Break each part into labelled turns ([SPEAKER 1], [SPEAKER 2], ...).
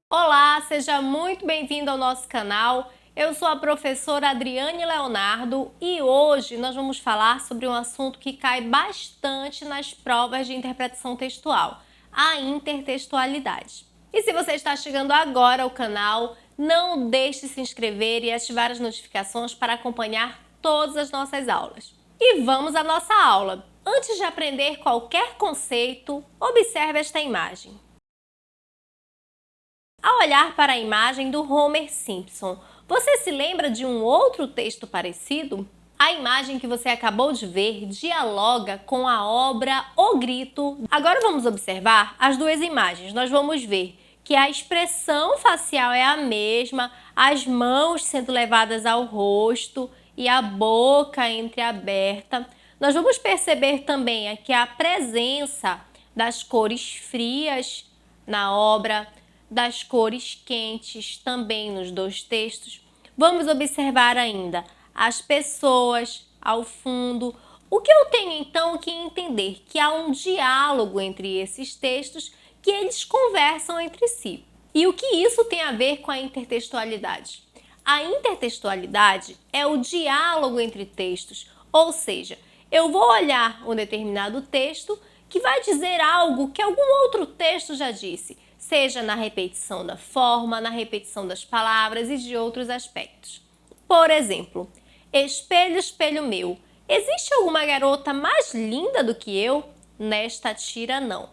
[SPEAKER 1] Olá, seja muito bem-vindo ao nosso canal. Eu sou a professora Adriane Leonardo e hoje nós vamos falar sobre um assunto que cai bastante nas provas de interpretação textual, a intertextualidade. E se você está chegando agora ao canal, não deixe de se inscrever e ativar as notificações para acompanhar todas as nossas aulas. E vamos à nossa aula. Antes de aprender qualquer conceito, observe esta imagem. Ao olhar para a imagem do Homer Simpson, você se lembra de um outro texto parecido? A imagem que você acabou de ver dialoga com a obra O Grito. Agora vamos observar as duas imagens. Nós vamos ver que a expressão facial é a mesma, as mãos sendo levadas ao rosto e a boca entreaberta. Nós vamos perceber também aqui a presença das cores frias na obra, das cores quentes também nos dois textos. Vamos observar ainda as pessoas ao fundo. O que eu tenho então que entender? Que há um diálogo entre esses textos, que eles conversam entre si. E o que isso tem a ver com a intertextualidade? A intertextualidade é o diálogo entre textos, ou seja, eu vou olhar um determinado texto que vai dizer algo que algum outro texto já disse, seja na repetição da forma, na repetição das palavras e de outros aspectos. Por exemplo, espelho, espelho meu, existe alguma garota mais linda do que eu? Nesta tira, não.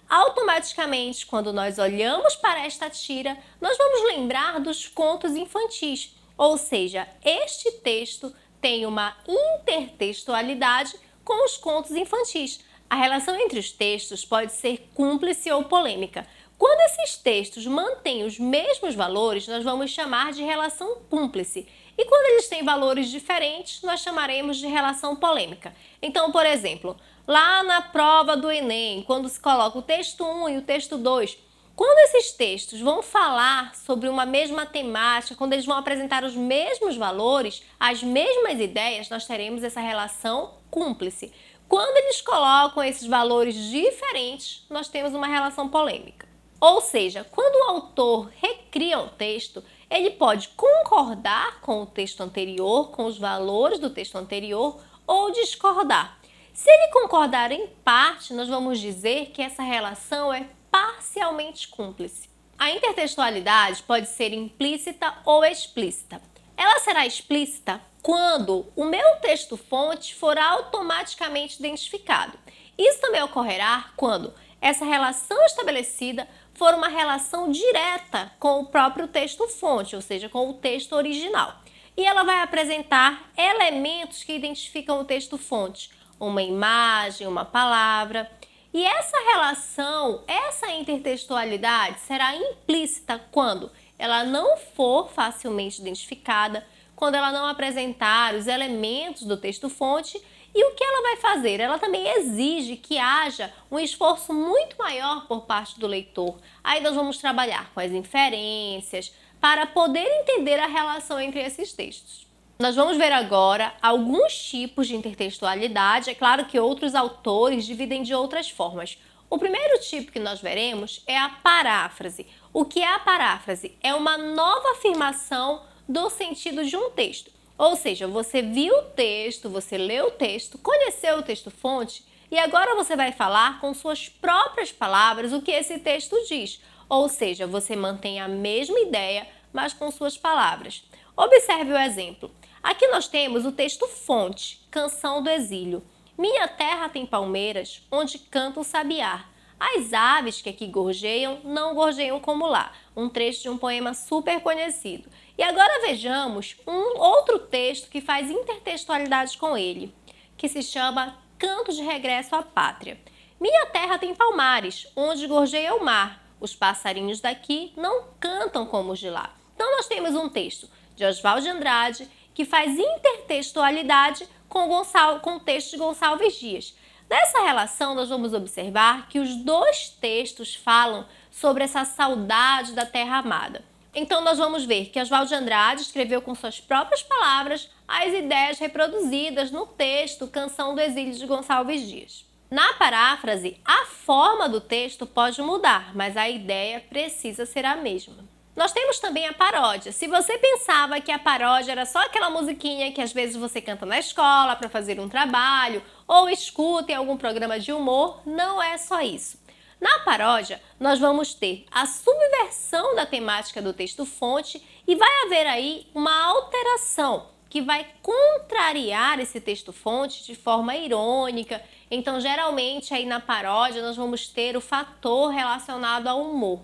[SPEAKER 1] Automaticamente, quando nós olhamos para esta tira, nós vamos lembrar dos contos infantis, ou seja, este texto tem uma intertextualidade com os contos infantis. A relação entre os textos pode ser cúmplice ou polêmica. Quando esses textos mantêm os mesmos valores, nós vamos chamar de relação cúmplice. E quando eles têm valores diferentes, nós chamaremos de relação polêmica. Então, por exemplo, lá na prova do Enem, quando se coloca o texto 1 e o texto 2, quando esses textos vão falar sobre uma mesma temática, quando eles vão apresentar os mesmos valores, as mesmas ideias, nós teremos essa relação cúmplice. Quando eles colocam esses valores diferentes, nós temos uma relação polêmica. Ou seja, quando o autor recria um texto, ele pode concordar com o texto anterior, com os valores do texto anterior, ou discordar. Se ele concordar em parte, nós vamos dizer que essa relação é parcialmente cúmplice. A intertextualidade pode ser implícita ou explícita. Ela será explícita quando o meu texto-fonte for automaticamente identificado. Isso também ocorrerá quando essa relação estabelecida for uma relação direta com o próprio texto-fonte, ou seja, com o texto original. E ela vai apresentar elementos que identificam o texto-fonte, uma imagem, uma palavra. E essa relação, essa intertextualidade será implícita quando ela não for facilmente identificada, quando ela não apresentar os elementos do texto-fonte. E o que ela vai fazer? Ela também exige que haja um esforço muito maior por parte do leitor. Aí nós vamos trabalhar com as inferências para poder entender a relação entre esses textos. Nós vamos ver agora alguns tipos de intertextualidade. É claro que outros autores dividem de outras formas. O primeiro tipo que nós veremos é a paráfrase. O que é a paráfrase? É uma nova afirmação do sentido de um texto. Ou seja, você viu o texto, você leu o texto, conheceu o texto-fonte e agora você vai falar com suas próprias palavras o que esse texto diz. Ou seja, você mantém a mesma ideia, mas com suas palavras. Observe o exemplo. Aqui nós temos o texto-fonte, Canção do Exílio. Minha terra tem palmeiras, onde canta o sabiá. As aves que aqui gorjeiam, não gorjeiam como lá. Um trecho de um poema super conhecido. E agora vejamos um outro texto que faz intertextualidade com ele, que se chama Canto de Regresso à Pátria. Minha terra tem palmares, onde gorjeia o mar. Os passarinhos daqui não cantam como os de lá. Então nós temos um texto de Oswald de Andrade que faz intertextualidade com o texto de Gonçalves Dias. Nessa relação, nós vamos observar que os dois textos falam sobre essa saudade da terra amada. Então, nós vamos ver que Oswald de Andrade escreveu com suas próprias palavras as ideias reproduzidas no texto Canção do Exílio de Gonçalves Dias. Na paráfrase, a forma do texto pode mudar, mas a ideia precisa ser a mesma. Nós temos também a paródia. Se você pensava que a paródia era só aquela musiquinha que às vezes você canta na escola para fazer um trabalho ou escuta em algum programa de humor, não é só isso. Na paródia, nós vamos ter a subversão da temática do texto-fonte e vai haver aí uma alteração que vai contrariar esse texto-fonte de forma irônica. Então, geralmente, aí na paródia, nós vamos ter o fator relacionado ao humor.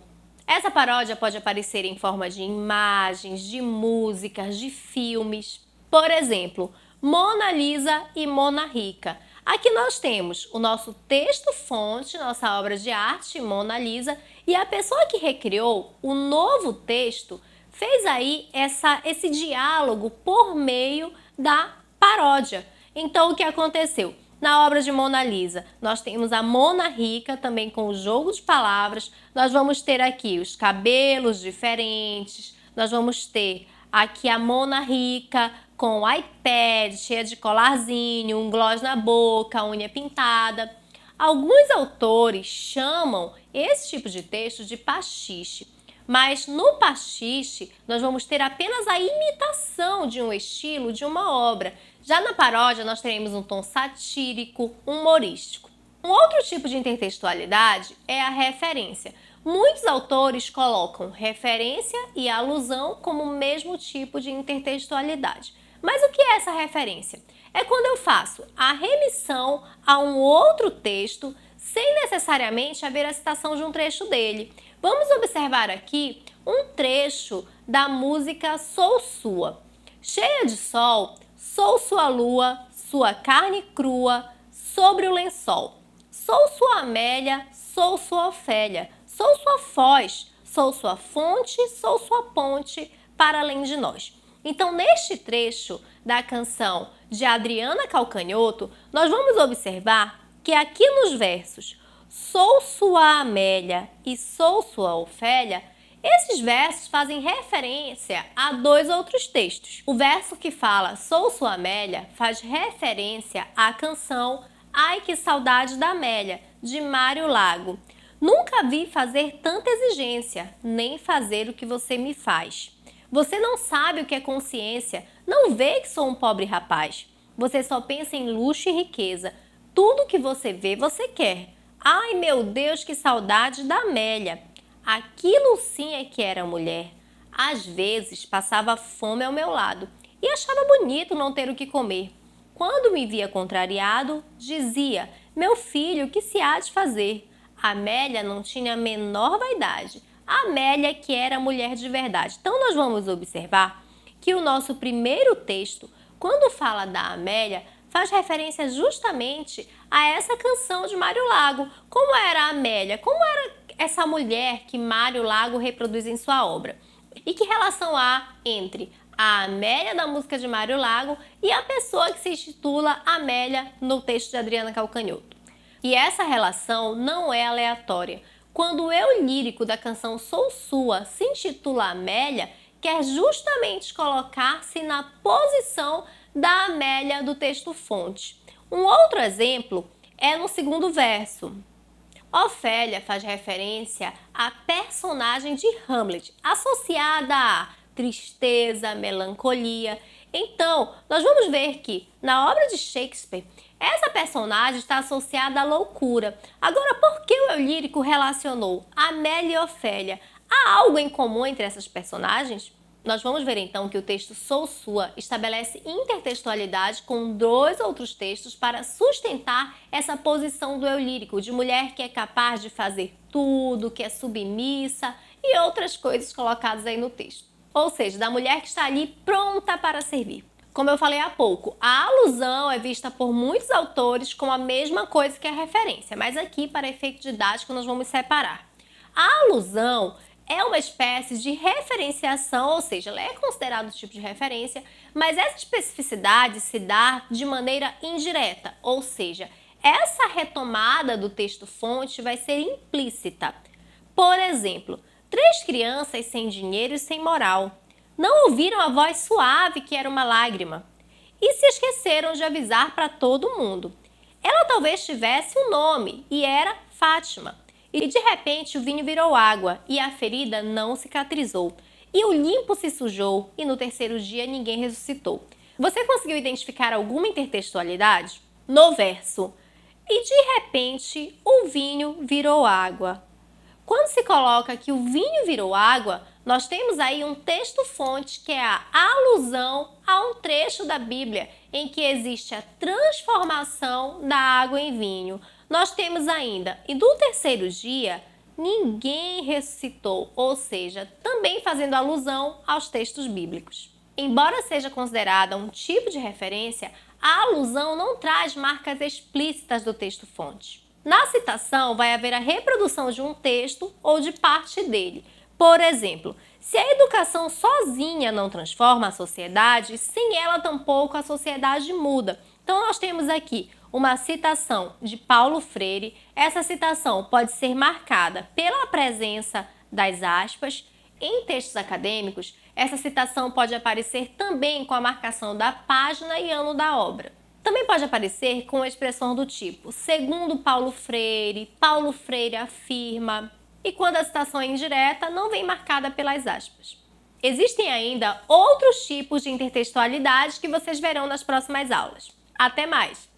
[SPEAKER 1] Essa paródia pode aparecer em forma de imagens, de músicas, de filmes. Por exemplo, Mona Lisa e Mona Rica. Aqui nós temos o nosso texto-fonte, nossa obra de arte, Mona Lisa, e a pessoa que recriou o novo texto fez aí esse diálogo por meio da paródia. Então, o que aconteceu? Na obra de Mona Lisa, nós temos a Mona Rica, também com o jogo de palavras. Nós vamos ter aqui os cabelos diferentes. Nós vamos ter aqui a Mona Rica com o iPad, cheia de colarzinho, um gloss na boca, unha pintada. Alguns autores chamam esse tipo de texto de pastiche. Mas no pastiche, nós vamos ter apenas a imitação de um estilo, de uma obra. Já na paródia, nós teremos um tom satírico, humorístico. Um outro tipo de intertextualidade é a referência. Muitos autores colocam referência e alusão como o mesmo tipo de intertextualidade. Mas o que é essa referência? É quando eu faço a remissão a um outro texto sem necessariamente haver a citação de um trecho dele. Vamos observar aqui um trecho da música Sou Sua. Cheia de sol, sou sua lua, sua carne crua, sobre o lençol. Sou sua Amélia, sou sua Ofélia, sou sua foz, sou sua fonte, sou sua ponte para além de nós. Então, neste trecho da canção de Adriana Calcanhoto, nós vamos observar que aqui nos versos sou sua Amélia e sou sua Ofélia, esses versos fazem referência a dois outros textos. O verso que fala sou sua Amélia faz referência à canção Ai que saudade da Amélia, de Mário Lago. Nunca vi fazer tanta exigência, nem fazer o que você me faz. Você não sabe o que é consciência, não vê que sou um pobre rapaz. Você só pensa em luxo e riqueza. Tudo que você vê, você quer. Ai, meu Deus, que saudade da Amélia. Aquilo sim é que era mulher. Às vezes passava fome ao meu lado e achava bonito não ter o que comer. Quando me via contrariado, dizia, meu filho, o que se há de fazer? A Amélia não tinha a menor vaidade. A Amélia que era mulher de verdade. Então nós vamos observar que o nosso primeiro texto, quando fala da Amélia, faz referência justamente a essa canção de Mário Lago. Como era a Amélia? Como era essa mulher que Mário Lago reproduz em sua obra? E que relação há entre a Amélia da música de Mário Lago e a pessoa que se intitula Amélia no texto de Adriana Calcanhoto? E essa relação não é aleatória. Quando o eu lírico da canção Sou Sua se intitula Amélia, quer justamente colocar-se na posição da Amélia do texto-fonte. Um outro exemplo é no segundo verso. Ofélia faz referência à personagem de Hamlet, associada a tristeza, melancolia. Então, nós vamos ver que, na obra de Shakespeare, essa personagem está associada à loucura. Agora, por que o eu lírico relacionou Amélia e Ofélia? Há algo em comum entre essas personagens? Nós vamos ver então que o texto Sou Sua estabelece intertextualidade com dois outros textos para sustentar essa posição do eu lírico, de mulher que é capaz de fazer tudo, que é submissa e outras coisas colocadas aí no texto. Ou seja, da mulher que está ali pronta para servir. Como eu falei há pouco, a alusão é vista por muitos autores como a mesma coisa que a referência, mas aqui, para efeito didático, nós vamos separar. A alusão é uma espécie de referenciação, ou seja, ela é considerada um tipo de referência, mas essa especificidade se dá de maneira indireta, ou seja, essa retomada do texto-fonte vai ser implícita. Por exemplo, 3 crianças sem dinheiro e sem moral. Não ouviram a voz suave que era uma lágrima e se esqueceram de avisar para todo mundo. Ela talvez tivesse um nome e era Fátima. E de repente o vinho virou água e a ferida não cicatrizou. E o limpo se sujou e no terceiro dia ninguém ressuscitou. Você conseguiu identificar alguma intertextualidade? No verso, e de repente o vinho virou água. Quando se coloca que o vinho virou água, nós temos aí um texto-fonte que é a alusão a um trecho da Bíblia em que existe a transformação da água em vinho. Nós temos ainda, e do terceiro dia, ninguém ressuscitou, ou seja, também fazendo alusão aos textos bíblicos. Embora seja considerada um tipo de referência, a alusão não traz marcas explícitas do texto-fonte. Na citação, vai haver a reprodução de um texto ou de parte dele. Por exemplo, se a educação sozinha não transforma a sociedade, sem ela tampouco a sociedade muda. Então, nós temos aqui uma citação de Paulo Freire. Essa citação pode ser marcada pela presença das aspas. Em textos acadêmicos, essa citação pode aparecer também com a marcação da página e ano da obra. Também pode aparecer com a expressão do tipo, segundo Paulo Freire afirma, e quando a citação é indireta, não vem marcada pelas aspas. Existem ainda outros tipos de intertextualidade que vocês verão nas próximas aulas. Até mais!